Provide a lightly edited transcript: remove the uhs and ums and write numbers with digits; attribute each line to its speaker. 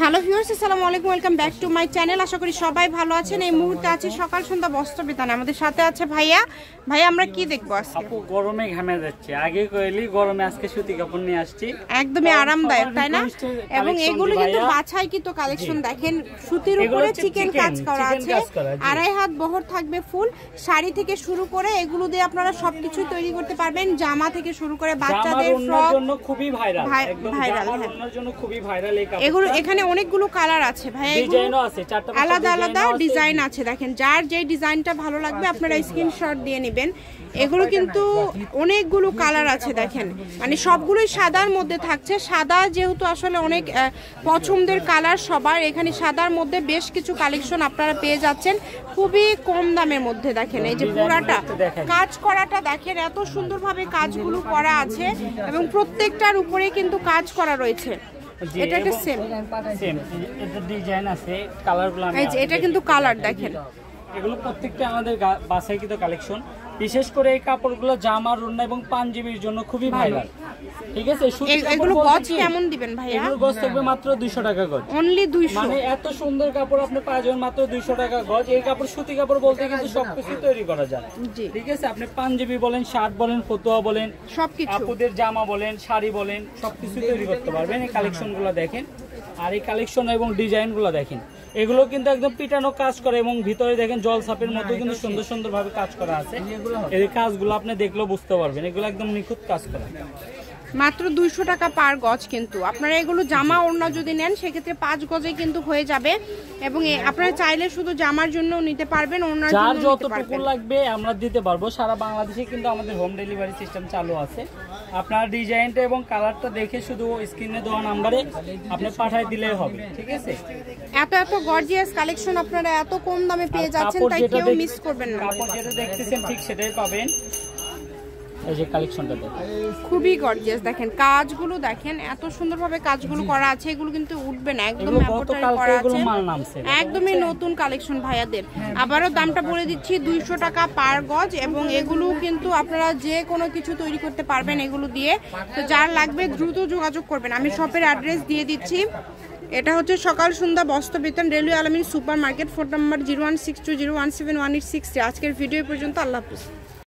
Speaker 1: Hello viewers, আসসালামু আলাইকুম, welcome back to my channel. আশা করি সবাই ভালো আছেন। এই মুহূর্তে আছে সকাল সন্ধ্যা বস্ত্র বিতানে, আমাদের সাথে আছে ভাইয়া। ভাইয়া আমরা কি দেখবো আজকে?
Speaker 2: আপু গরমে ঘামে যাচ্ছে, আগে কইলি গরমে আজকে সুতি কাপড় নিয়ে আসছি,
Speaker 1: একদমই আরামদায়ক তাই না? এবং এগুলো কিন্তু বাছাই কিন্তু কালেকশন, দেখেন সুতির উপরে চিকেন কাজ করা আছে, 2.5 হাত বহর থাকবে ফুল। শাড়ি থেকে শুরু করে এগুলো দিয়ে আপনারা সবকিছু তৈরি করতে পারবেন, জামা থেকে শুরু করে বাচ্চাদের ফ্রক
Speaker 2: জন্য খুবই ভাইরাল, একদম জামার ওড়নার জন্য খুবই ভাইরাল এই কাপড়।
Speaker 1: এগুলো এখানে অনেকগুলো কালার আছে ভাইয়া,
Speaker 2: ডিজাইনও আছে,
Speaker 1: আলাদা আলাদা ডিজাইন আছে। দেখেন যার যে ডিজাইনটা ভালো লাগবে আপনারা স্ক্রিনশট দিয়ে নেবেন। এগুলো কিন্তু অনেকগুলো কালার আছে, দেখেন মানে সবগুলোই সাদার মধ্যে থাকছে। সাদা যেহেতু আসলে অনেক পছন্দের কালার সবার, এখানে সাদার মধ্যে বেশ কিছু কালেকশন আপনারা পেয়ে যাচ্ছেন খুবই কম দামের মধ্যে। দেখেন এই যে পুরাটা কাজ করাটা, দেখেন এত সুন্দরভাবে কাজগুলো করা আছে এবং প্রত্যেকটার উপরে কিন্তু কাজ করা রয়েছে। এটা একটা সেম
Speaker 2: এটা ডিজাইন আছে, কালারগুলো
Speaker 1: এই যে এটা কিন্তু কালার দেখেন,
Speaker 2: এগুলো প্রত্যেকটা আমাদের বাছাইকৃত কালেকশন। বিশেষ করে এই কাপড়গুলো জামা, ওড়না এবং পাঞ্জাবির জন্য খুবই ভাইরাল। ঠিক আছে,
Speaker 1: এগুলো গজ কেমন দিবেন ভাইয়া?
Speaker 2: এগুলো গজ থাকবে মাত্র 200 টাকা গজ,
Speaker 1: অনলি 200।
Speaker 2: মানে এত সুন্দর কাপড় আপনি পাওয়া যাবেন মাত্র 200 টাকা গজ। এই কাপড় সুতি কাপড় বলতে কিন্তু সবকিছু তৈরি করা যায়। ঠিক আছে, আপনি পাঞ্জাবি বলেন, শার্ট বলেন, ফতুয়া বলেন, সবকিছু, আপুদের জামা বলেন, শাড়ি বলেন, সবকিছু তৈরি করতে পারবেন। এই কালেকশনগুলো দেখেন, আর এই কালেকশন এবং ডিজাইনগুলো দেখেন, এগুলো কিন্তু একদম পিটানো কাজ করে এবং ভিতরে দেখেন জল ছাপের মতো কিন্তু সুন্দর সুন্দর ভাবে কাজ করা আছে। এই কাজগুলো আপনি দেখলেও বুঝতে পারবেন, এগুলো একদম নিখুঁত কাজ করা।
Speaker 1: মাত্র 200 টাকা পার গজ। কিন্তু আপনারা এগুলো জামা ওড়না যদি নেন সেক্ষেত্রে 5 গজে কিন্তু হয়ে যাবে। এবং আপনারা চাইলে শুধু জামার জন্য নিতে পারবেন, ওড়নার জন্য নিতে পারবেন।
Speaker 2: যতটুকু লাগবে আমরা দিতে পারবো। সারা বাংলাদেশে কিন্তু আমাদের হোম ডেলিভারি সিস্টেম চালু আছে। আপনার ডিজাইনটা এবং কালারটা দেখে শুধু স্ক্রিনে দেওয়া নাম্বারে আপনি পাঠিয়ে দিলেই হবে। ঠিক আছে,
Speaker 1: এত এত গর্জিয়াস কালেকশন আপনারা এত কম দামে পেয়ে যাচ্ছেন, তাই কেউ মিস করবেন না।
Speaker 2: কাপড় যেটা দেখতেছেন ঠিক সেটাই পাবেন। এই যে কালেকশনটা দেখেন,
Speaker 1: খুবই গর্জিয়াস। দেখেন কাজগুলো দেখেন, এত সুন্দরভাবে কাজগুলো করা আছে। এগুলো কিন্তু উঠবে না, একদম এমব্রয়ডারি করা আছে, একদমই নতুন কালেকশন ভাইয়াদের। আবারও দামটা বলে দিচ্ছি, 200 টাকা পার গজ। এবং এগুলো কিন্তু আপনারা যে কোনো কিছু তৈরি করতে পারবেন এগুলো দিয়ে। তো যার লাগবে দ্রুত যোগাযোগ করবেন। আমি শপের অ্যাড্রেস দিয়ে দিচ্ছি। এটা হচ্ছে সকাল সন্ধ্যা বস্ত্র বিতান, রেলওয়ে আলামিন সুপার মার্কেট, ফোন নাম্বার 0162017186। আজকের ভিডিও পর্যন্ত, আল্লাহ হাফেজ।